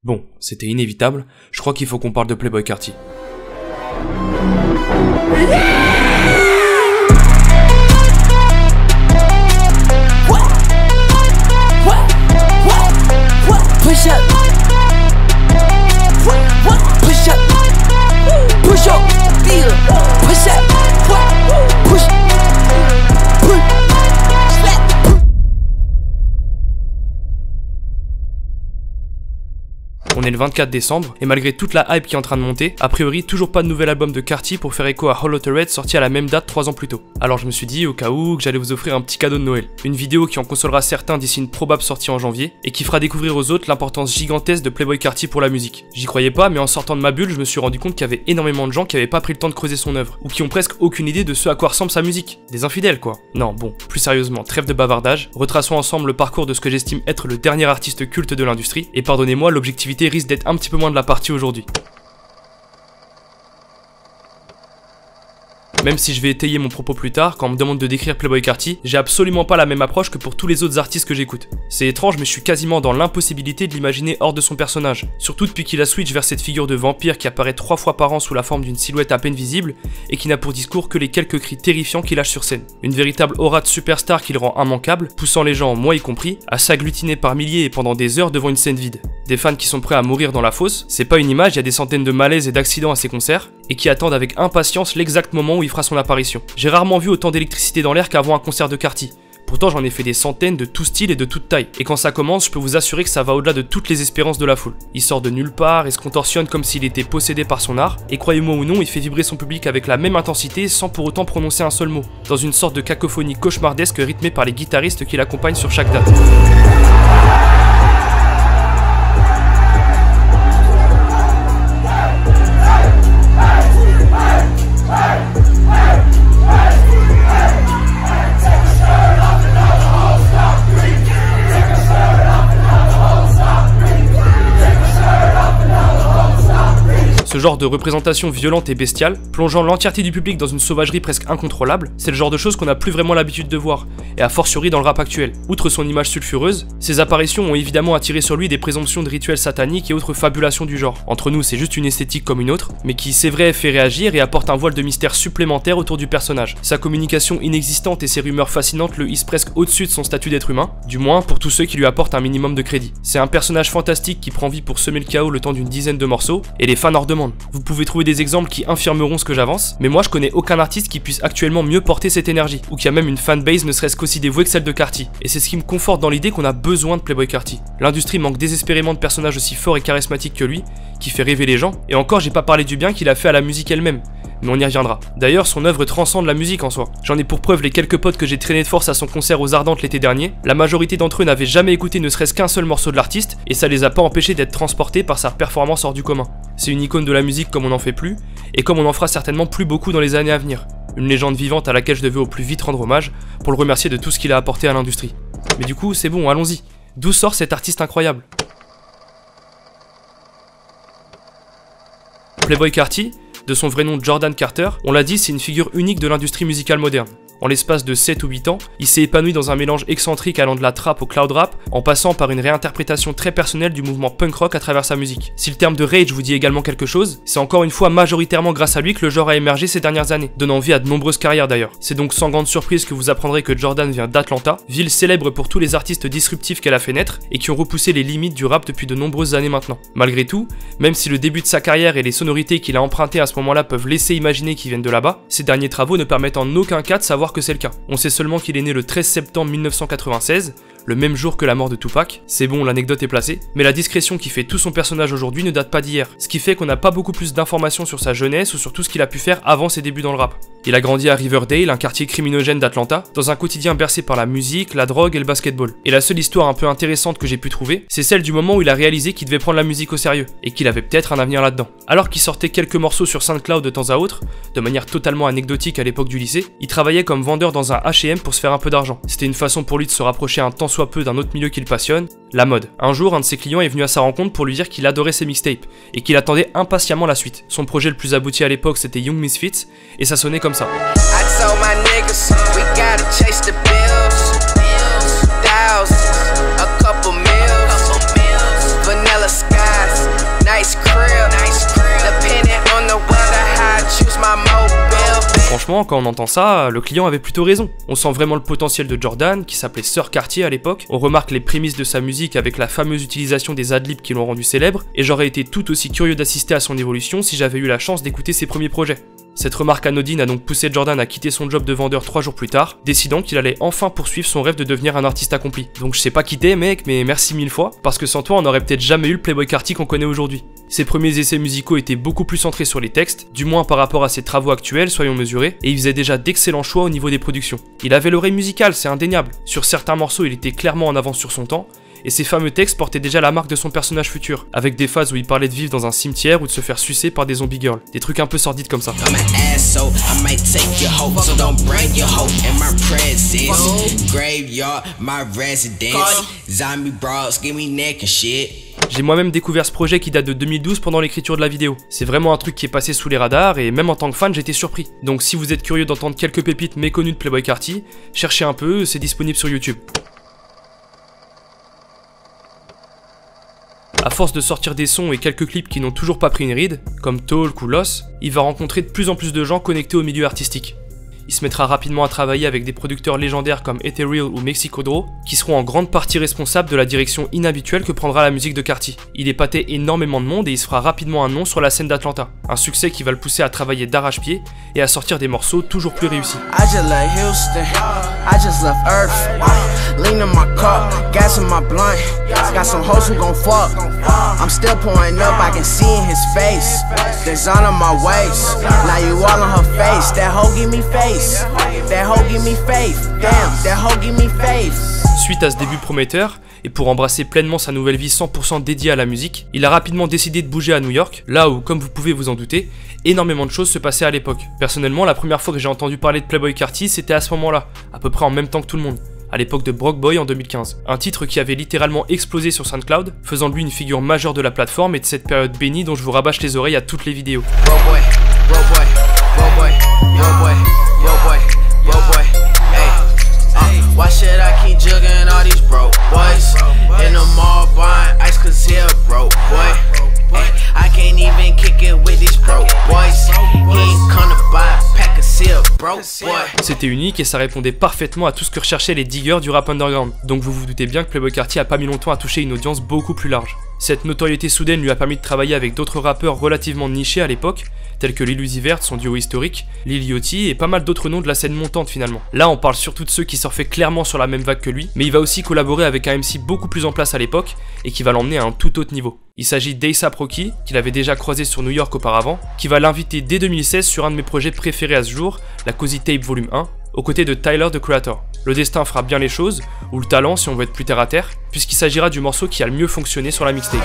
Bon, c'était inévitable, je crois qu'il faut qu'on parle de Playboi Carti. Push up. Push up. Push up. Feel. Push up. Push. Push. On est le 24 décembre, et malgré toute la hype qui est en train de monter, a priori toujours pas de nouvel album de Carti pour faire écho à Hollow the Red sorti à la même date 3 ans plus tôt. Alors je me suis dit au cas où que j'allais vous offrir un petit cadeau de Noël. Une vidéo qui en consolera certains d'ici une probable sortie en janvier, et qui fera découvrir aux autres l'importance gigantesque de Playboi Carti pour la musique. J'y croyais pas, mais en sortant de ma bulle, je me suis rendu compte qu'il y avait énormément de gens qui avaient pas pris le temps de creuser son œuvre, ou qui ont presque aucune idée de ce à quoi ressemble sa musique. Des infidèles quoi. Non bon, plus sérieusement, trêve de bavardage, retraçons ensemble le parcours de ce que j'estime être le dernier artiste culte de l'industrie, et pardonnez-moi, l'objectivité risque d'être un petit peu moins de la partie aujourd'hui. Même si je vais étayer mon propos plus tard, quand on me demande de décrire Playboi Carti, j'ai absolument pas la même approche que pour tous les autres artistes que j'écoute. C'est étrange, mais je suis quasiment dans l'impossibilité de l'imaginer hors de son personnage. Surtout depuis qu'il a switch vers cette figure de vampire qui apparaît 3 fois par an sous la forme d'une silhouette à peine visible, et qui n'a pour discours que les quelques cris terrifiants qu'il lâche sur scène. Une véritable aura de superstar qui le rend immanquable, poussant les gens, moi y compris, à s'agglutiner par milliers et pendant des heures devant une scène vide. Des fans qui sont prêts à mourir dans la fosse, c'est pas une image, il y a des centaines de malaises et d'accidents à ses concerts, et qui attendent avec impatience l'exact moment où il fera son apparition. J'ai rarement vu autant d'électricité dans l'air qu'avant un concert de Carti. Pourtant j'en ai fait des centaines de tout style et de toute taille, et quand ça commence, je peux vous assurer que ça va au-delà de toutes les espérances de la foule. Il sort de nulle part et se contorsionne comme s'il était possédé par son art, et croyez-moi ou non, il fait vibrer son public avec la même intensité sans pour autant prononcer un seul mot, dans une sorte de cacophonie cauchemardesque rythmée par les guitaristes qui l'accompagnent sur chaque date. Ce genre de représentation violente et bestiale, plongeant l'entièreté du public dans une sauvagerie presque incontrôlable, c'est le genre de choses qu'on n'a plus vraiment l'habitude de voir, et a fortiori dans le rap actuel. Outre son image sulfureuse, ses apparitions ont évidemment attiré sur lui des présomptions de rituels sataniques et autres fabulations du genre. Entre nous, c'est juste une esthétique comme une autre, mais qui, c'est vrai, fait réagir et apporte un voile de mystère supplémentaire autour du personnage. Sa communication inexistante et ses rumeurs fascinantes le hissent presque au-dessus de son statut d'être humain, du moins pour tous ceux qui lui apportent un minimum de crédit. C'est un personnage fantastique qui prend vie pour semer le chaos le temps d'une dizaine de morceaux, et les fans en demandent. Vous pouvez trouver des exemples qui infirmeront ce que j'avance, mais moi je connais aucun artiste qui puisse actuellement mieux porter cette énergie, ou qui a même une fanbase ne serait-ce qu'aussi dévouée que celle de Carti. Et c'est ce qui me conforte dans l'idée qu'on a besoin de Playboi Carti. L'industrie manque désespérément de personnages aussi forts et charismatiques que lui, qui fait rêver les gens, et encore j'ai pas parlé du bien qu'il a fait à la musique elle-même, mais on y reviendra. D'ailleurs, son œuvre transcende la musique en soi. J'en ai pour preuve les quelques potes que j'ai traînés de force à son concert aux Ardentes l'été dernier. La majorité d'entre eux n'avaient jamais écouté ne serait-ce qu'un seul morceau de l'artiste, et ça les a pas empêchés d'être transportés par sa performance hors du commun. C'est une icône de la musique comme on n'en fait plus, et comme on en fera certainement plus beaucoup dans les années à venir. Une légende vivante à laquelle je devais au plus vite rendre hommage, pour le remercier de tout ce qu'il a apporté à l'industrie. Mais du coup, c'est bon, allons-y. D'où sort cet artiste incroyable? Playboi Carti, de son vrai nom Jordan Carter, on l'a dit, c'est une figure unique de l'industrie musicale moderne. En l'espace de 7 ou 8 ans, il s'est épanoui dans un mélange excentrique allant de la trap au cloud rap, en passant par une réinterprétation très personnelle du mouvement punk rock à travers sa musique. Si le terme de rage vous dit également quelque chose, c'est encore une fois majoritairement grâce à lui que le genre a émergé ces dernières années, donnant vie à de nombreuses carrières d'ailleurs. C'est donc sans grande surprise que vous apprendrez que Jordan vient d'Atlanta, ville célèbre pour tous les artistes disruptifs qu'elle a fait naître, et qui ont repoussé les limites du rap depuis de nombreuses années maintenant. Malgré tout, même si le début de sa carrière et les sonorités qu'il a empruntées à ce moment-là peuvent laisser imaginer qu'ils viennent de là-bas, ses derniers travaux ne permettent en aucun cas de savoir que c'est le cas. On sait seulement qu'il est né le 13 septembre 1996, le même jour que la mort de Tupac. C'est bon, l'anecdote est placée, mais la discrétion qui fait tout son personnage aujourd'hui ne date pas d'hier, ce qui fait qu'on n'a pas beaucoup plus d'informations sur sa jeunesse ou sur tout ce qu'il a pu faire avant ses débuts dans le rap. Il a grandi à Riverdale, un quartier criminogène d'Atlanta, dans un quotidien bercé par la musique, la drogue et le basketball. Et la seule histoire un peu intéressante que j'ai pu trouver, c'est celle du moment où il a réalisé qu'il devait prendre la musique au sérieux, et qu'il avait peut-être un avenir là-dedans. Alors qu'il sortait quelques morceaux sur SoundCloud de temps à autre, de manière totalement anecdotique à l'époque du lycée, il travaillait comme vendeur dans un H&M pour se faire un peu d'argent. C'était une façon pour lui de se rapprocher un tant soit peu d'un autre milieu qu'il passionne, la mode. Un jour, un de ses clients est venu à sa rencontre pour lui dire qu'il adorait ses mixtapes, et qu'il attendait impatiemment la suite. Son projet le plus abouti à l'époque c'était Young Misfits, et ça sonnait comme ça. Skies, franchement, quand on entend ça, le client avait plutôt raison. On sent vraiment le potentiel de Jordan, qui s'appelait Sir Cartier à l'époque, on remarque les prémices de sa musique avec la fameuse utilisation des adlibs qui l'ont rendu célèbre, et j'aurais été tout aussi curieux d'assister à son évolution si j'avais eu la chance d'écouter ses premiers projets. Cette remarque anodine a donc poussé Jordan à quitter son job de vendeur 3 jours plus tard, décidant qu'il allait enfin poursuivre son rêve de devenir un artiste accompli. Donc je sais pas qui t'es mec, mais merci 1000 fois, parce que sans toi on aurait peut-être jamais eu le Playboi Carti qu'on connaît aujourd'hui. Ses premiers essais musicaux étaient beaucoup plus centrés sur les textes, du moins par rapport à ses travaux actuels, soyons mesurés, et il faisait déjà d'excellents choix au niveau des productions. Il avait l'oreille musicale, c'est indéniable. Sur certains morceaux il était clairement en avance sur son temps, et ses fameux textes portaient déjà la marque de son personnage futur, avec des phases où il parlait de vivre dans un cimetière ou de se faire sucer par des zombie girls, des trucs un peu sordides comme ça. J'ai moi-même découvert ce projet qui date de 2012 pendant l'écriture de la vidéo. C'est vraiment un truc qui est passé sous les radars et même en tant que fan j'étais surpris. Donc si vous êtes curieux d'entendre quelques pépites méconnues de Playboi Carti, cherchez un peu, c'est disponible sur YouTube. À force de sortir des sons et quelques clips qui n'ont toujours pas pris une ride, comme Talk ou Loss, il va rencontrer de plus en plus de gens connectés au milieu artistique. Il se mettra rapidement à travailler avec des producteurs légendaires comme Ethereal ou Mexicodro, qui seront en grande partie responsables de la direction inhabituelle que prendra la musique de Carti. Il épatait énormément de monde et il se fera rapidement un nom sur la scène d'Atlanta, un succès qui va le pousser à travailler d'arrache-pied et à sortir des morceaux toujours plus réussis. Suite à ce début prometteur, et pour embrasser pleinement sa nouvelle vie 100% dédiée à la musique, il a rapidement décidé de bouger à New York, là où, comme vous pouvez vous en douter, énormément de choses se passaient à l'époque. Personnellement, la première fois que j'ai entendu parler de Playboi Carti, c'était à ce moment-là, à peu près en même temps que tout le monde, à l'époque de Broke Boy en 2015, un titre qui avait littéralement explosé sur SoundCloud, faisant de lui une figure majeure de la plateforme et de cette période bénie dont je vous rabâche les oreilles à toutes les vidéos. Why should I keep jugging all these broke boys in the mall buying ice cause he a broke boy. I can't even kick it with these broke boys. He ain't come to buy a pack of seal, broke boy. C'était unique et ça répondait parfaitement à tout ce que recherchaient les diggers du rap underground. Donc vous vous doutez bien que Playboi Carti a pas mis longtemps à toucher une audience beaucoup plus large. Cette notoriété soudaine lui a permis de travailler avec d'autres rappeurs relativement nichés à l'époque, tels que Lil Uzi Vert, son duo historique, Lil Yachty et pas mal d'autres noms de la scène montante finalement. Là on parle surtout de ceux qui surfaient clairement sur la même vague que lui, mais il va aussi collaborer avec un MC beaucoup plus en place à l'époque et qui va l'emmener à un tout autre niveau. Il s'agit d'A$AP Rocky, qu'il avait déjà croisé sur New York auparavant, qui va l'inviter dès 2016 sur un de mes projets préférés à ce jour, la Cozy Tape Volume 1, aux côtés de Tyler the Creator. Le destin fera bien les choses, ou le talent si on veut être plus terre à terre, puisqu'il s'agira du morceau qui a le mieux fonctionné sur la mixtape.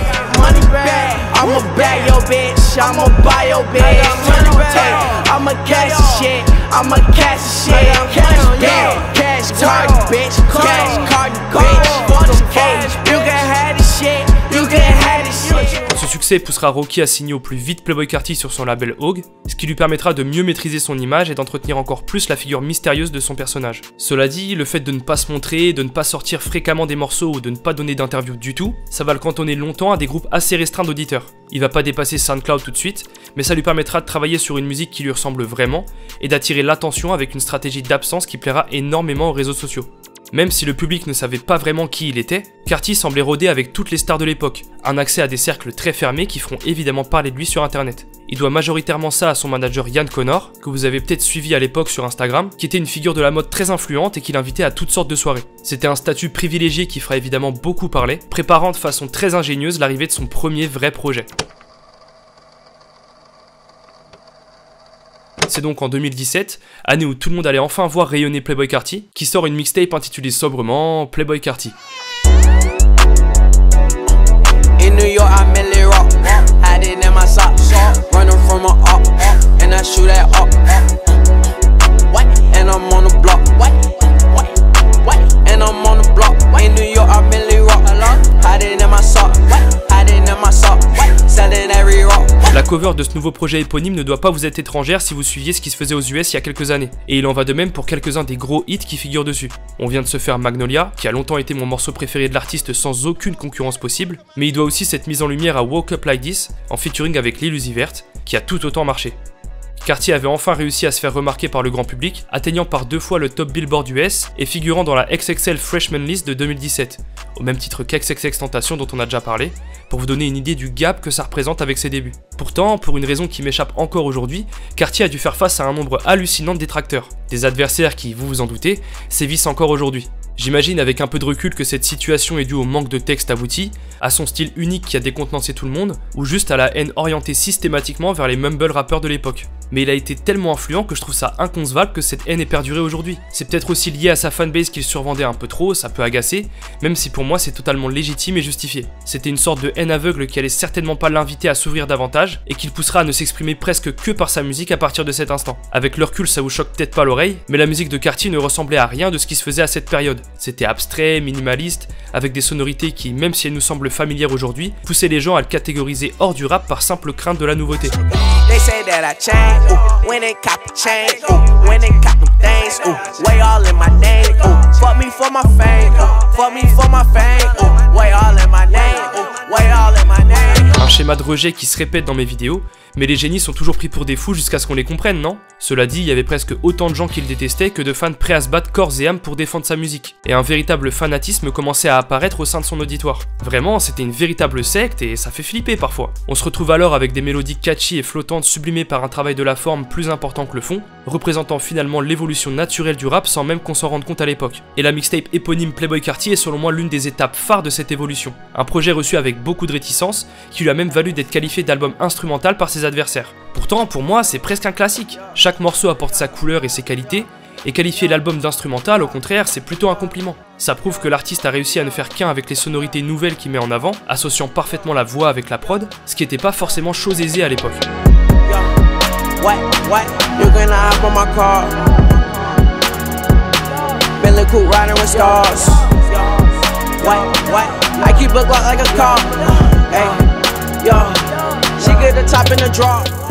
Ce succès poussera Rocky à signer au plus vite Playboi Carti sur son label Hog, ce qui lui permettra de mieux maîtriser son image et d'entretenir encore plus la figure mystérieuse de son personnage. Cela dit, le fait de ne pas se montrer, de ne pas sortir fréquemment des morceaux ou de ne pas donner d'interview du tout, ça va le cantonner longtemps à des groupes assez restreints d'auditeurs. Il va pas dépasser SoundCloud tout de suite, mais ça lui permettra de travailler sur une musique qui lui ressemble vraiment et d'attirer l'attention avec une stratégie d'absence qui plaira énormément aux réseaux sociaux. Même si le public ne savait pas vraiment qui il était, Carti semblait rôder avec toutes les stars de l'époque, un accès à des cercles très fermés qui feront évidemment parler de lui sur internet. Il doit majoritairement ça à son manager Yann Connor, que vous avez peut-être suivi à l'époque sur Instagram, qui était une figure de la mode très influente et qui l'invitait à toutes sortes de soirées. C'était un statut privilégié qui fera évidemment beaucoup parler, préparant de façon très ingénieuse l'arrivée de son premier vrai projet. C'est donc en 2017, année où tout le monde allait enfin voir rayonner Playboi Carti, qui sort une mixtape intitulée sobrement Playboi Carti. In New York, I mainly rock, hiding in my socks, running from a up, and I shoot that up, and I'm on the block, and I'm on the block. In New York, I mainly rock, hiding in my socks, selling every rock. La cover de ce nouveau projet éponyme ne doit pas vous être étrangère si vous suiviez ce qui se faisait aux US il y a quelques années, et il en va de même pour quelques-uns des gros hits qui figurent dessus. On vient de se faire Magnolia, qui a longtemps été mon morceau préféré de l'artiste sans aucune concurrence possible, mais il doit aussi cette mise en lumière à Woke Up Like This, en featuring avec Lil Uzi Vert, qui a tout autant marché. Carti avait enfin réussi à se faire remarquer par le grand public, atteignant par 2 fois le top Billboard US et figurant dans la XXL Freshman List de 2017, au même titre qu'XXXTentacion dont on a déjà parlé, pour vous donner une idée du gap que ça représente avec ses débuts. Pourtant, pour une raison qui m'échappe encore aujourd'hui, Carti a dû faire face à un nombre hallucinant de détracteurs, des adversaires qui, vous vous en doutez, sévissent encore aujourd'hui. J'imagine avec un peu de recul que cette situation est due au manque de texte abouti, à son style unique qui a décontenancé tout le monde, ou juste à la haine orientée systématiquement vers les mumble rappeurs de l'époque. Mais il a été tellement influent que je trouve ça inconcevable que cette haine ait perduré aujourd'hui. C'est peut-être aussi lié à sa fanbase qu'il survendait un peu trop, ça peut agacer, même si pour moi c'est totalement légitime et justifié. C'était une sorte de haine aveugle qui allait certainement pas l'inviter à s'ouvrir davantage, et qui le poussera à ne s'exprimer presque que par sa musique à partir de cet instant. Avec le recul ça vous choque peut-être pas l'oreille, mais la musique de Carti ne ressemblait à rien de ce qui se faisait à cette période. C'était abstrait, minimaliste, avec des sonorités qui, même si elles nous semblent familières aujourd'hui, poussaient les gens à le catégoriser hors du rap par simple crainte de la nouveauté. Un schéma de rejet qui se répète dans mes vidéos, mais les génies sont toujours pris pour des fous jusqu'à ce qu'on les comprenne, non? Cela dit, il y avait presque autant de gens qui le détestaient que de fans prêts à se battre corps et âme pour défendre sa musique, et un véritable fanatisme commençait à apparaître au sein de son auditoire. Vraiment, c'était une véritable secte et ça fait flipper parfois. On se retrouve alors avec des mélodies catchy et flottantes sublimées par un travail de la forme plus important que le fond, représentant finalement l'évolution naturelle du rap sans même qu'on s'en rende compte à l'époque. Et la mixtape éponyme Playboi Carti est selon moi l'une des étapes phares de cette évolution. Un projet reçu avec beaucoup de réticence, qui lui a même valu d'être qualifié d'album instrumental par ses adversaires. Pourtant, pour moi, c'est presque un classique. Chaque morceau apporte sa couleur et ses qualités, et qualifier l'album d'instrumental, au contraire, c'est plutôt un compliment. Ça prouve que l'artiste a réussi à ne faire qu'un avec les sonorités nouvelles qu'il met en avant, associant parfaitement la voix avec la prod, ce qui n'était pas forcément chose aisée à l'époque.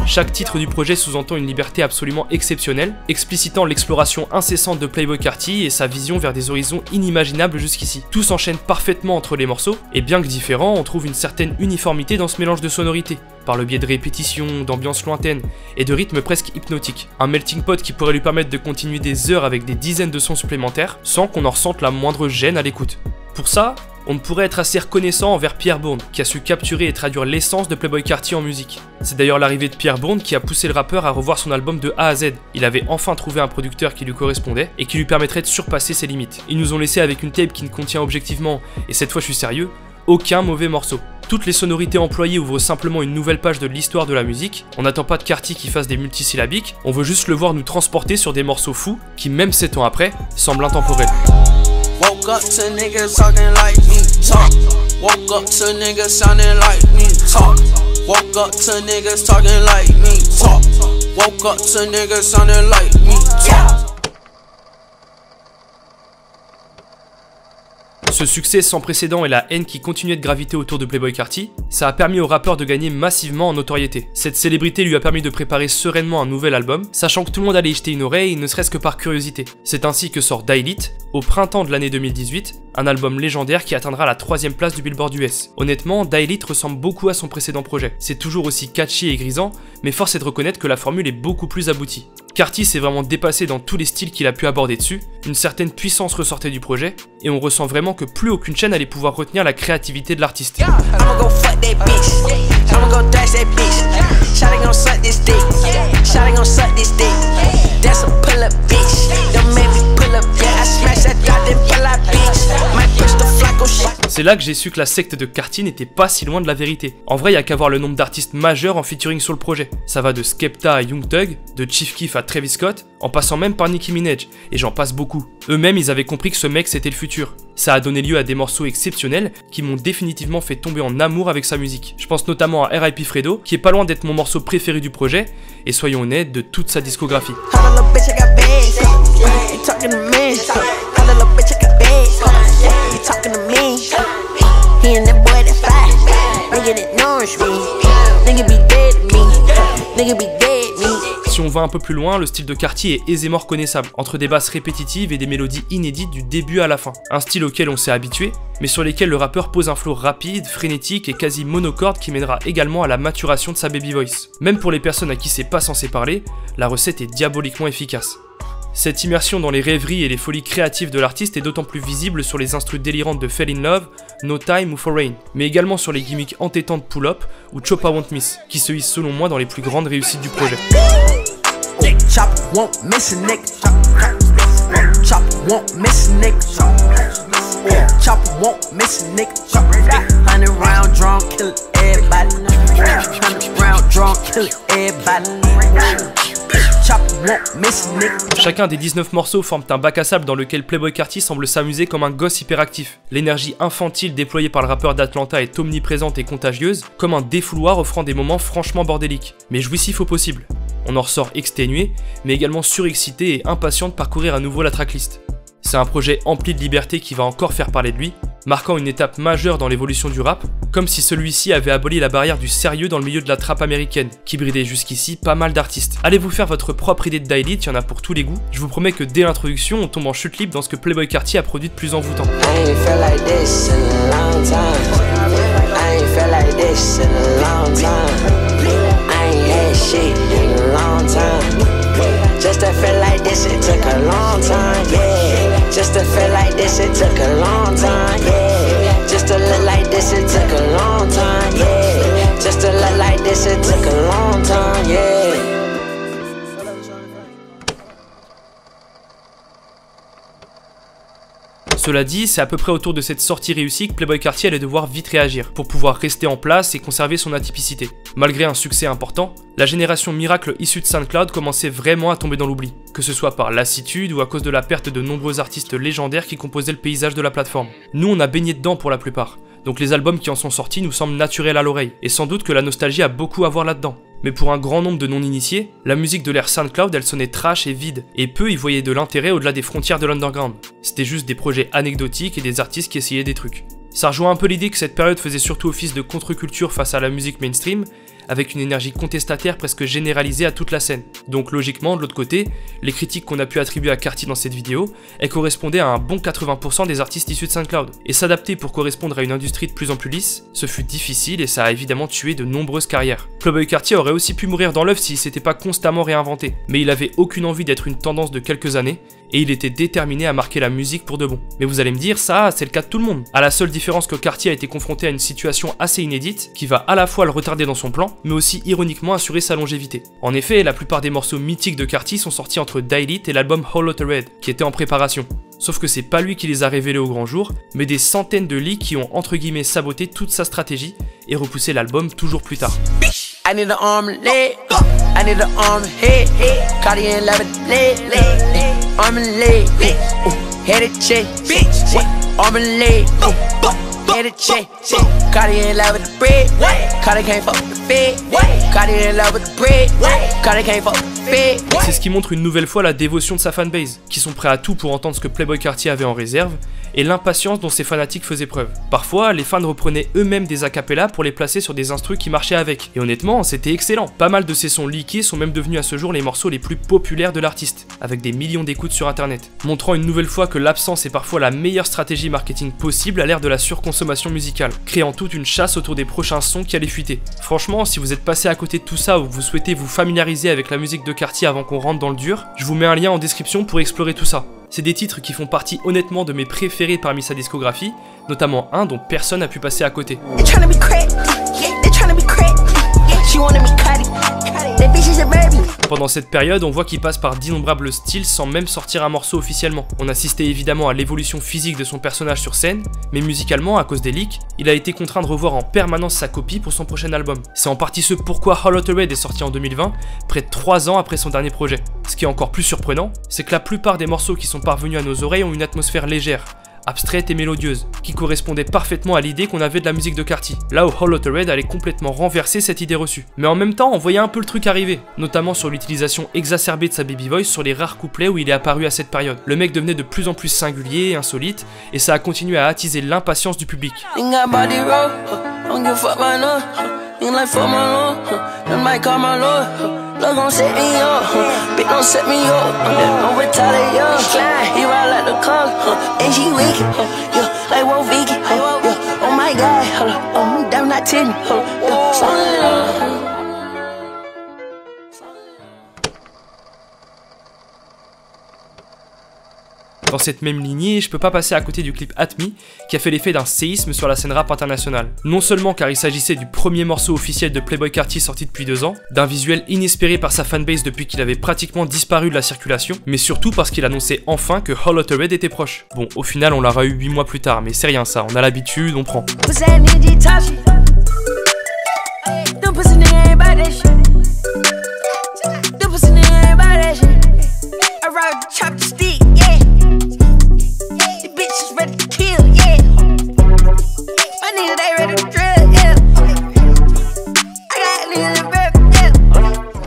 Chaque titre du projet sous-entend une liberté absolument exceptionnelle, explicitant l'exploration incessante de Playboi Carti et sa vision vers des horizons inimaginables jusqu'ici. Tout s'enchaîne parfaitement entre les morceaux, et bien que différents, on trouve une certaine uniformité dans ce mélange de sonorités, par le biais de répétitions, d'ambiances lointaines et de rythmes presque hypnotiques. Un melting pot qui pourrait lui permettre de continuer des heures avec des dizaines de sons supplémentaires, sans qu'on en ressente la moindre gêne à l'écoute. Pour ça, on ne pourrait être assez reconnaissant envers Pierre Bourne, qui a su capturer et traduire l'essence de Playboi Carti en musique. C'est d'ailleurs l'arrivée de Pierre Bourne qui a poussé le rappeur à revoir son album de A à Z. Il avait enfin trouvé un producteur qui lui correspondait et qui lui permettrait de surpasser ses limites. Ils nous ont laissé avec une tape qui ne contient objectivement, et cette fois je suis sérieux, aucun mauvais morceau. Toutes les sonorités employées ouvrent simplement une nouvelle page de l'histoire de la musique. On n'attend pas de Carti qui fasse des multisyllabiques, on veut juste le voir nous transporter sur des morceaux fous qui, même 7 ans après, semblent intemporels. Woke up to niggas talking like me, talk. Woke up to niggas sounding like me, talk. Woke up to niggas talking like me, talk. Woke up to niggas sounding like me, talk. Ce succès sans précédent et la haine qui continuait de graviter autour de Playboi Carti, ça a permis au rappeur de gagner massivement en notoriété. Cette célébrité lui a permis de préparer sereinement un nouvel album, sachant que tout le monde allait y jeter une oreille, ne serait-ce que par curiosité. C'est ainsi que sort Die Lit, au printemps de l'année 2018, un album légendaire qui atteindra la 3ème place du Billboard US. Honnêtement, Die Lit ressemble beaucoup à son précédent projet. C'est toujours aussi catchy et grisant, mais force est de reconnaître que la formule est beaucoup plus aboutie. Carti s'est vraiment dépassé dans tous les styles qu'il a pu aborder dessus, une certaine puissance ressortait du projet, et on ressent vraiment que plus aucune chaîne allait pouvoir retenir la créativité de l'artiste. C'est là que j'ai su que la secte de Carti n'était pas si loin de la vérité. En vrai, il y a qu'à voir le nombre d'artistes majeurs en featuring sur le projet. Ça va de Skepta à Young Thug, de Chief Keef à Travis Scott, en passant même par Nicki Minaj, et j'en passe beaucoup. Eux-mêmes, ils avaient compris que ce mec c'était le futur. Ça a donné lieu à des morceaux exceptionnels qui m'ont définitivement fait tomber en amour avec sa musique. Je pense notamment à R.I.P. Fredo, qui est pas loin d'être mon morceau préféré du projet, et soyons honnêtes, de toute sa discographie. Si Si on va un peu plus loin, le style de Carti est aisément reconnaissable, entre des basses répétitives et des mélodies inédites du début à la fin. Un style auquel on s'est habitué, mais sur lesquels le rappeur pose un flow rapide, frénétique et quasi monocorde qui mènera également à la maturation de sa baby voice. Même pour les personnes à qui c'est pas censé parler, la recette est diaboliquement efficace. Cette immersion dans les rêveries et les folies créatives de l'artiste est d'autant plus visible sur les instrus délirantes de Fell in Love, No Time ou Foreign, mais également sur les gimmicks entêtantes Pull Up ou Choppa Won't Miss, qui se hissent selon moi dans les plus grandes réussites du projet. Chacun des 19 morceaux forment un bac à sable dans lequel Playboi Carti semble s'amuser comme un gosse hyperactif. L'énergie infantile déployée par le rappeur d'Atlanta est omniprésente et contagieuse, comme un défouloir offrant des moments franchement bordéliques, mais jouissif au possible. On en ressort exténué, mais également surexcité et impatient de parcourir à nouveau la tracklist. C'est un projet empli de liberté qui va encore faire parler de lui, marquant une étape majeure dans l'évolution du rap, comme si celui-ci avait aboli la barrière du sérieux dans le milieu de la trappe américaine, qui bridait jusqu'ici pas mal d'artistes. Allez vous faire votre propre idée de Daily, il y en a pour tous les goûts. Je vous promets que dès l'introduction, on tombe en chute libre dans ce que Playboi Carti a produit de plus envoûtant. Just to feel like this, it took a long time, yeah. Just to feel like this, it took a long time, yeah. Just to look like this, it took a long time, yeah. Just to look like this, it took a long time, yeah. Cela dit, c'est à peu près autour de cette sortie réussie que Playboi Carti allait devoir vite réagir, pour pouvoir rester en place et conserver son atypicité. Malgré un succès important, la génération miracle issue de SoundCloud commençait vraiment à tomber dans l'oubli, que ce soit par lassitude ou à cause de la perte de nombreux artistes légendaires qui composaient le paysage de la plateforme. Nous on a baigné dedans pour la plupart, donc les albums qui en sont sortis nous semblent naturels à l'oreille, et sans doute que la nostalgie a beaucoup à voir là-dedans. Mais pour un grand nombre de non-initiés, la musique de l'ère SoundCloud elle sonnait trash et vide, et peu y voyaient de l'intérêt au-delà des frontières de l'underground. C'était juste des projets anecdotiques et des artistes qui essayaient des trucs. Ça rejoint un peu l'idée que cette période faisait surtout office de contre-culture face à la musique mainstream, avec une énergie contestataire presque généralisée à toute la scène. Donc logiquement, de l'autre côté, les critiques qu'on a pu attribuer à Carti dans cette vidéo, elles correspondaient à un bon 80% des artistes issus de SoundCloud. Et s'adapter pour correspondre à une industrie de plus en plus lisse, ce fut difficile et ça a évidemment tué de nombreuses carrières. Playboi Carti aurait aussi pu mourir dans l'œuf s'il s'était pas constamment réinventé, mais il avait aucune envie d'être une tendance de quelques années, et il était déterminé à marquer la musique pour de bon. Mais vous allez me dire, ça, c'est le cas de tout le monde. À la seule différence que Carti a été confronté à une situation assez inédite, qui va à la fois le retarder dans son plan, mais aussi ironiquement assurer sa longévité. En effet, la plupart des morceaux mythiques de Carti sont sortis entre Die Lit et l'album Hollow the Red, qui était en préparation. Sauf que c'est pas lui qui les a révélés au grand jour, mais des centaines de leaks qui ont entre guillemets saboté toute sa stratégie et repoussé l'album toujours plus tard. I need an arm and leg, I need an arm and head, Cardi and love it, leg, arm and leg, head and check, arm and leg, head and check, Cardi in love with the bread, Cardi can't fuck with the fed, Cardi in love with the bread, Cardi can't fuck with the fed. C'est ce qui montre une nouvelle fois la dévotion de sa fanbase, qui sont prêts à tout pour entendre ce que Playboi Carti avait en réserve, et l'impatience dont ses fanatiques faisaient preuve. Parfois, les fans reprenaient eux-mêmes des acapellas pour les placer sur des instrus qui marchaient avec, et honnêtement, c'était excellent. Pas mal de ces sons leakés sont même devenus à ce jour les morceaux les plus populaires de l'artiste, avec des millions d'écoutes sur internet, montrant une nouvelle fois que l'absence est parfois la meilleure stratégie marketing possible à l'ère de la surconsommation musicale, créant toute une chasse autour des prochains sons qui allaient fuiter. Franchement, si vous êtes passé à côté de tout ça ou que vous souhaitez vous familiariser avec la musique de Carti avant qu'on rentre dans le dur, je vous mets un lien en description pour explorer tout ça. C'est des titres qui font partie honnêtement de mes préférés parmi sa discographie, notamment un dont personne n'a pu passer à côté. Pendant cette période, on voit qu'il passe par d'innombrables styles sans même sortir un morceau officiellement. On assistait évidemment à l'évolution physique de son personnage sur scène, mais musicalement, à cause des leaks, il a été contraint de revoir en permanence sa copie pour son prochain album. C'est en partie ce pourquoi Hollow the Red est sorti en 2020, près de 3 ans après son dernier projet. Ce qui est encore plus surprenant, c'est que la plupart des morceaux qui sont parvenus à nos oreilles ont une atmosphère légère, abstraite et mélodieuse, qui correspondait parfaitement à l'idée qu'on avait de la musique de Carti. Là où Hollow the Red allait complètement renverser cette idée reçue. Mais en même temps, on voyait un peu le truc arriver, notamment sur l'utilisation exacerbée de sa baby voice sur les rares couplets où il est apparu à cette période. Le mec devenait de plus en plus singulier et insolite, et ça a continué à attiser l'impatience du public. Love gon' set me up, bitch don't set me up. I'm retaliate, he ride like the car, and she wicked, yeah, like Wolf Vicky, yeah. Oh my God, I'm damn not telling, yeah. Dans cette même lignée, je peux pas passer à côté du clip At Me, qui a fait l'effet d'un séisme sur la scène rap internationale. Non seulement car il s'agissait du premier morceau officiel de Playboi Carti sorti depuis 2 ans, d'un visuel inespéré par sa fanbase depuis qu'il avait pratiquement disparu de la circulation, mais surtout parce qu'il annonçait enfin que Hollowtoo Red était proche. Bon, au final on l'aura eu 8 mois plus tard, mais c'est rien ça, on a l'habitude, on prend.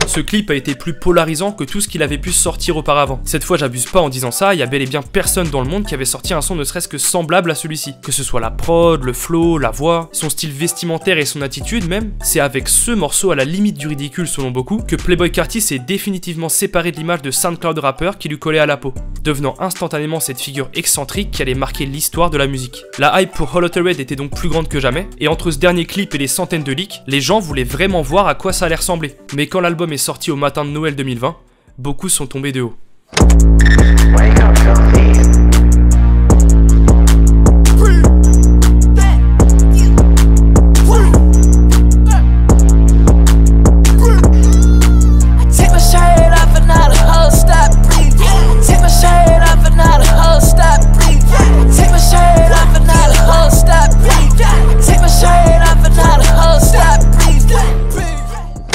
Ce clip a été plus polarisant que tout ce qu'il avait pu sortir auparavant. Cette fois j'abuse pas en disant ça, il y a bel et bien personne dans le monde qui avait sorti un son ne serait-ce que semblable à celui-ci. Que ce soit la prod, le flow, la voix, son style vestimentaire et son attitude même, c'est avec ce morceau à la limite du ridicule selon beaucoup que Playboi Carti s'est définitivement séparé de l'image de SoundCloud rappeur qui lui collait à la peau, devenant instantanément cette figure excentrique qui allait marquer l'histoire de la musique. La hype pour Hollowtoo Red était donc plus grande que jamais, et entre ce dernier clip et les centaines de leaks, les gens voulaient vraiment voir à quoi ça allait ressembler. Mais quand l'album est sorti au matin de Noël 2020, beaucoup sont tombés de haut.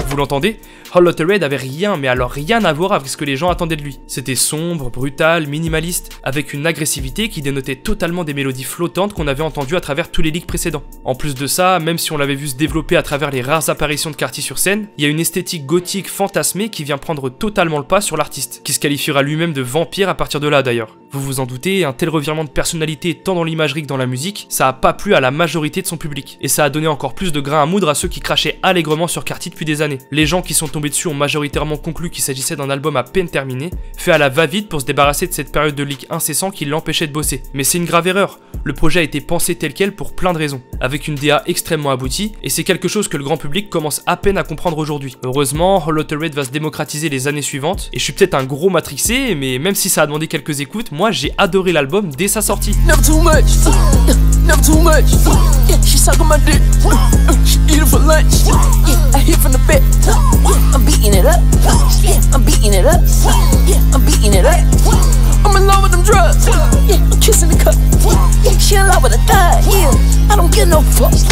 Vous l'entendez ? Hollowtoo Red avait rien, mais alors rien à voir avec ce que les gens attendaient de lui. C'était sombre, brutal, minimaliste, avec une agressivité qui dénotait totalement des mélodies flottantes qu'on avait entendues à travers tous les leaks précédents. En plus de ça, même si on l'avait vu se développer à travers les rares apparitions de Carti sur scène, il y a une esthétique gothique fantasmée qui vient prendre totalement le pas sur l'artiste, qui se qualifiera lui-même de vampire à partir de là d'ailleurs. Vous vous en doutez, un tel revirement de personnalité tant dans l'imagerie que dans la musique, ça a pas plu à la majorité de son public, et ça a donné encore plus de grain à moudre à ceux qui crachaient allègrement sur Carti depuis des années. Les gens qui sont tombés dessus ont majoritairement conclu qu'il s'agissait d'un album à peine terminé, fait à la va-vite pour se débarrasser de cette période de leak incessant qui l'empêchait de bosser. Mais c'est une grave erreur, le projet a été pensé tel quel pour plein de raisons, avec une DA extrêmement aboutie, et c'est quelque chose que le grand public commence à peine à comprendre aujourd'hui. Heureusement, Hollowtoo Red va se démocratiser les années suivantes, et je suis peut-être un gros matrixé, mais même si ça a demandé quelques écoutes, moi j'ai adoré l'album dès sa sortie.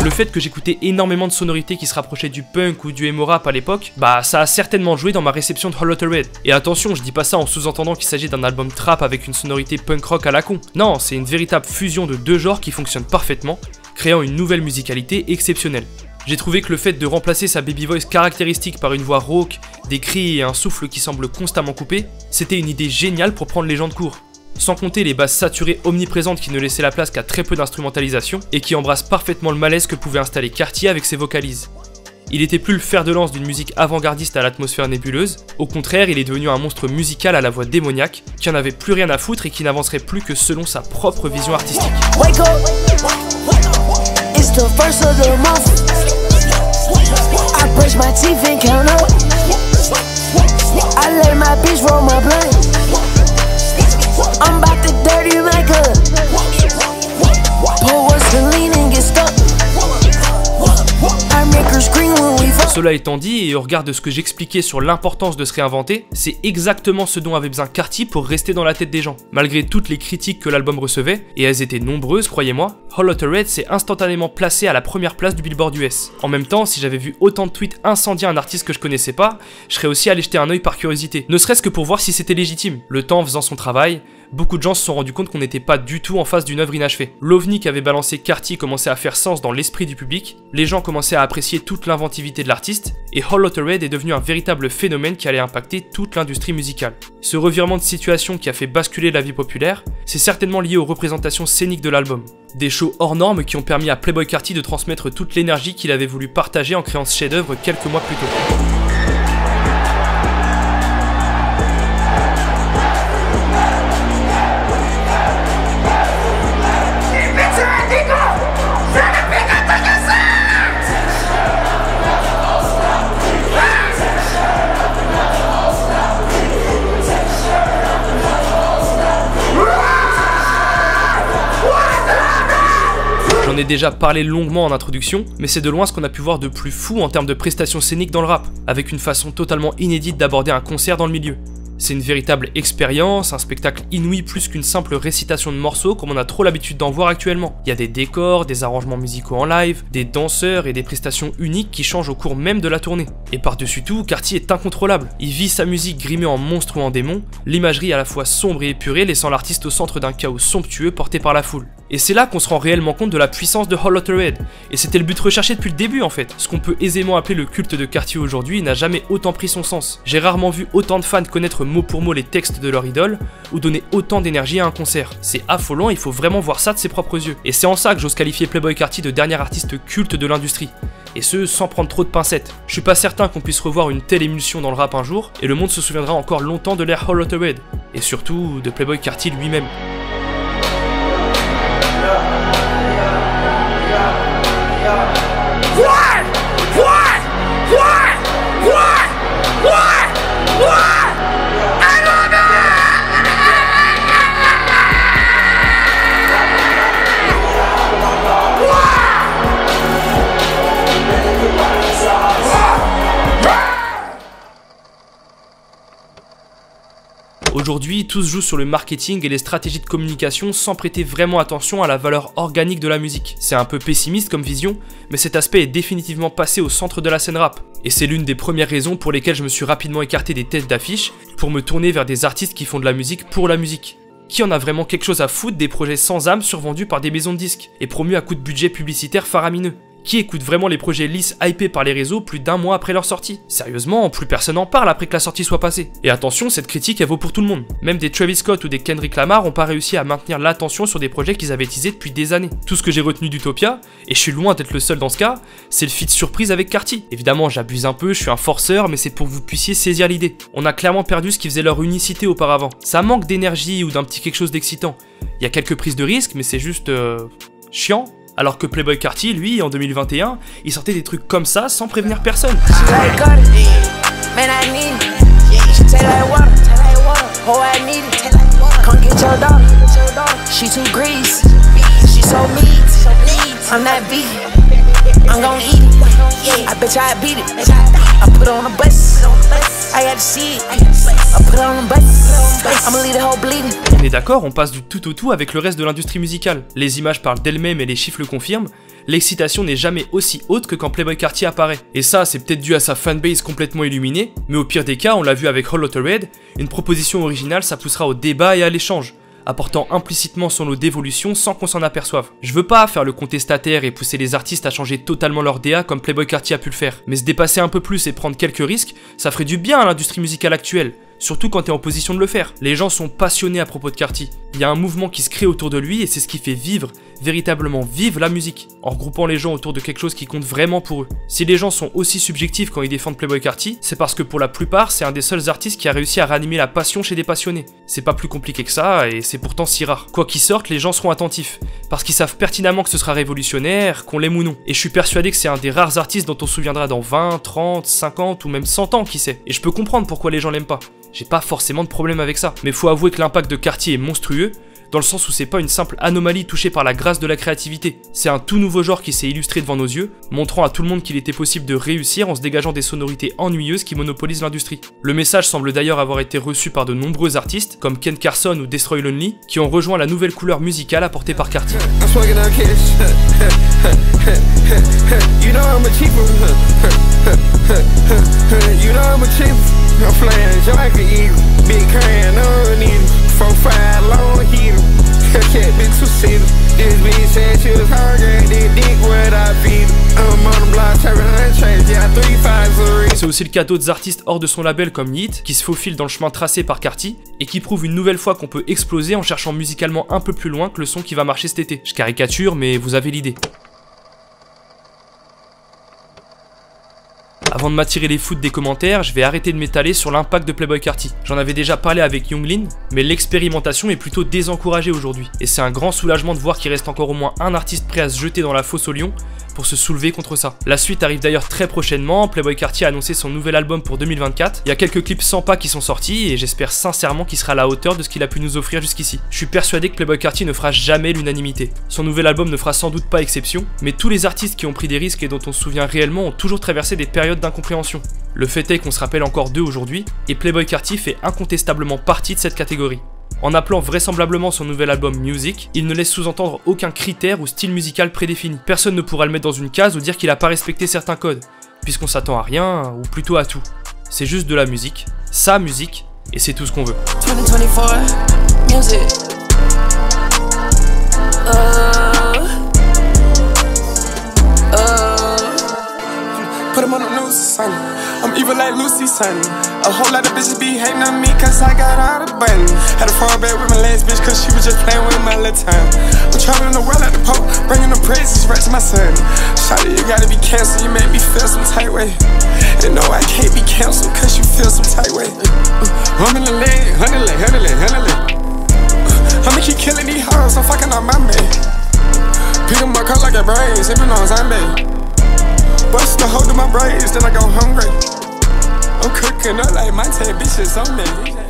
Le fait que j'écoutais énormément de sonorités qui se rapprochaient du punk ou du emo rap à l'époque, bah ça a certainement joué dans ma réception de Hollowtoo Red. Et attention, je dis pas ça en sous-entendant qu'il s'agit d'un album trap avec une sonorité punk rock à la con. Non, c'est une véritable fusion de deux genres qui fonctionne parfaitement, créant une nouvelle musicalité exceptionnelle. J'ai trouvé que le fait de remplacer sa baby voice caractéristique par une voix rauque, des cris et un souffle qui semble constamment coupé, c'était une idée géniale pour prendre les gens de court. Sans compter les basses saturées omniprésentes qui ne laissaient la place qu'à très peu d'instrumentalisation et qui embrassent parfaitement le malaise que pouvait installer Carti avec ses vocalises. Il était plus le fer de lance d'une musique avant-gardiste à l'atmosphère nébuleuse, au contraire il est devenu un monstre musical à la voix démoniaque, qui en avait plus rien à foutre et qui n'avancerait plus que selon sa propre vision artistique. Cela étant dit, et au regard de ce que j'expliquais sur l'importance de se réinventer, c'est exactement ce dont avait besoin Carti pour rester dans la tête des gens. Malgré toutes les critiques que l'album recevait, et elles étaient nombreuses, croyez-moi, Hollowtoo Red s'est instantanément placé à la première place du Billboard US. En même temps, si j'avais vu autant de tweets incendier un artiste que je connaissais pas, je serais aussi allé jeter un œil par curiosité, ne serait-ce que pour voir si c'était légitime. Le temps faisant son travail, beaucoup de gens se sont rendus compte qu'on n'était pas du tout en face d'une œuvre inachevée. L'ovni qu'avait balancé Carti commençait à faire sens dans l'esprit du public, les gens commençaient à apprécier toute l'inventivité de l'artiste, et Hollowtoo Red est devenu un véritable phénomène qui allait impacter toute l'industrie musicale. Ce revirement de situation qui a fait basculer la vie populaire, c'est certainement lié aux représentations scéniques de l'album. Des shows hors normes qui ont permis à Playboi Carti de transmettre toute l'énergie qu'il avait voulu partager en créant ce chef-d'œuvre quelques mois plus tôt. j'en ai déjà parlé longuement en introduction, mais c'est de loin ce qu'on a pu voir de plus fou en termes de prestations scéniques dans le rap, avec une façon totalement inédite d'aborder un concert dans le milieu. C'est une véritable expérience, un spectacle inouï plus qu'une simple récitation de morceaux comme on a trop l'habitude d'en voir actuellement. Il y a des décors, des arrangements musicaux en live, des danseurs et des prestations uniques qui changent au cours même de la tournée. Et par-dessus tout, Carti est incontrôlable. Il vit sa musique grimée en monstre ou en démon, l'imagerie à la fois sombre et épurée laissant l'artiste au centre d'un chaos somptueux porté par la foule. Et c'est là qu'on se rend réellement compte de la puissance de Hol Lotta Red. Et c'était le but recherché depuis le début en fait. Ce qu'on peut aisément appeler le culte de Carti aujourd'hui n'a jamais autant pris son sens. J'ai rarement vu autant de fans connaître mot pour mot les textes de leur idole ou donner autant d'énergie à un concert. C'est affolant, il faut vraiment voir ça de ses propres yeux. Et c'est en ça que j'ose qualifier Playboi Carti de dernier artiste culte de l'industrie. Et ce, sans prendre trop de pincettes. Je suis pas certain qu'on puisse revoir une telle émulsion dans le rap un jour, et le monde se souviendra encore longtemps de l'ère Hol Lotta Red. Et surtout, de Playboi Carti lui-même. Aujourd'hui, tout se joue sur le marketing et les stratégies de communication sans prêter vraiment attention à la valeur organique de la musique. C'est un peu pessimiste comme vision, mais cet aspect est définitivement passé au centre de la scène rap. Et c'est l'une des premières raisons pour lesquelles je me suis rapidement écarté des têtes d'affiche pour me tourner vers des artistes qui font de la musique pour la musique. Qui en a vraiment quelque chose à foutre des projets sans âme survendus par des maisons de disques et promus à coups de budget publicitaire faramineux? Qui écoute vraiment les projets lisses hypés par les réseaux plus d'un mois après leur sortie? Sérieusement, plus personne n'en parle après que la sortie soit passée. Et attention, cette critique elle vaut pour tout le monde. Même des Travis Scott ou des Kendrick Lamar ont pas réussi à maintenir l'attention sur des projets qu'ils avaient teasés depuis des années. Tout ce que j'ai retenu d'Utopia, et je suis loin d'être le seul dans ce cas, c'est le feat surprise avec Carti. Évidemment, j'abuse un peu, je suis un forceur, mais c'est pour que vous puissiez saisir l'idée. On a clairement perdu ce qui faisait leur unicité auparavant. Ça manque d'énergie ou d'un petit quelque chose d'excitant. Il y a quelques prises de risques, mais c'est juste... chiant. Alors que Playboi Carti, lui, en 2021, il sortait des trucs comme ça sans prévenir personne. On est d'accord, on passe du tout au tout avec le reste de l'industrie musicale. Les images parlent d'elles-mêmes et les chiffres le confirment. L'excitation n'est jamais aussi haute que quand Playboi Carti apparaît. Et ça, c'est peut-être dû à sa fanbase complètement illuminée, mais au pire des cas, on l'a vu avec Hol Lotta Red, une proposition originale, ça poussera au débat et à l'échange, apportant implicitement son lot d'évolution sans qu'on s'en aperçoive. Je veux pas faire le contestataire et pousser les artistes à changer totalement leur DA comme Playboi Carti a pu le faire, mais se dépasser un peu plus et prendre quelques risques, ça ferait du bien à l'industrie musicale actuelle. Surtout quand t'es en position de le faire. Les gens sont passionnés à propos de Carti. Il y a un mouvement qui se crée autour de lui et c'est ce qui fait vivre, véritablement vivre la musique, en regroupant les gens autour de quelque chose qui compte vraiment pour eux. Si les gens sont aussi subjectifs quand ils défendent Playboi Carti, c'est parce que pour la plupart, c'est un des seuls artistes qui a réussi à ranimer la passion chez des passionnés. C'est pas plus compliqué que ça et c'est pourtant si rare. Quoi qu'il sorte, les gens seront attentifs, parce qu'ils savent pertinemment que ce sera révolutionnaire, qu'on l'aime ou non. Et je suis persuadé que c'est un des rares artistes dont on se souviendra dans 20, 30, 50 ou même 100 ans, qui sait. Et je peux comprendre pourquoi les gens l'aiment pas. J'ai pas forcément de problème avec ça. Mais faut avouer que l'impact de Carti est monstrueux, dans le sens où c'est pas une simple anomalie touchée par la grâce de la créativité. C'est un tout nouveau genre qui s'est illustré devant nos yeux, montrant à tout le monde qu'il était possible de réussir en se dégageant des sonorités ennuyeuses qui monopolisent l'industrie. Le message semble d'ailleurs avoir été reçu par de nombreux artistes, comme Ken Carson ou Destroy Lonely, qui ont rejoint la nouvelle couleur musicale apportée par Carti. C'est aussi le cas d'autres artistes hors de son label comme Yeat, qui se faufilent dans le chemin tracé par Carti, et qui prouvent une nouvelle fois qu'on peut exploser en cherchant musicalement un peu plus loin que le son qui va marcher cet été. Je caricature, mais vous avez l'idée. Avant de m'attirer les foudres des commentaires, je vais arrêter de m'étaler sur l'impact de Playboi Carti. J'en avais déjà parlé avec Younglin, mais l'expérimentation est plutôt désencouragée aujourd'hui. Et c'est un grand soulagement de voir qu'il reste encore au moins un artiste prêt à se jeter dans la fosse au lion pour se soulever contre ça. La suite arrive d'ailleurs très prochainement, Playboi Carti a annoncé son nouvel album pour 2024. Il y a quelques clips sympas qui sont sortis et j'espère sincèrement qu'il sera à la hauteur de ce qu'il a pu nous offrir jusqu'ici. Je suis persuadé que Playboi Carti ne fera jamais l'unanimité. Son nouvel album ne fera sans doute pas exception, mais tous les artistes qui ont pris des risques et dont on se souvient réellement ont toujours traversé des périodes d'incompréhension. Le fait est qu'on se rappelle encore d'eux aujourd'hui, et Playboi Carti fait incontestablement partie de cette catégorie. En appelant vraisemblablement son nouvel album Music, il ne laisse sous-entendre aucun critère ou style musical prédéfini. Personne ne pourra le mettre dans une case ou dire qu'il n'a pas respecté certains codes, puisqu'on s'attend à rien, ou plutôt à tout. C'est juste de la musique, sa musique, et c'est tout ce qu'on veut. 2024, music. Put him on the news, son. I'm evil like Lucy, son. A whole lot of bitches be hating on me cause I got all the buttons. Had a fall back with my last bitch cause she was just playing with my little time. I'm traveling the world at the Pope, bringing the praises right to my son. Shawty, you gotta be canceled, you make me feel some tight way. And no, I can't be canceled cause you feel some tight way. I'm in the leg, 100 leg. I'ma keep killing these hoes, I'm fucking on my man. Pick 'em up, cut like a brain, sipping on Sunday. Bust the hole to my braids, then I go hungry. I'm cooking up like my 10 bitches on me.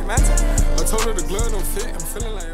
I told her the glove don't fit, I'm feeling like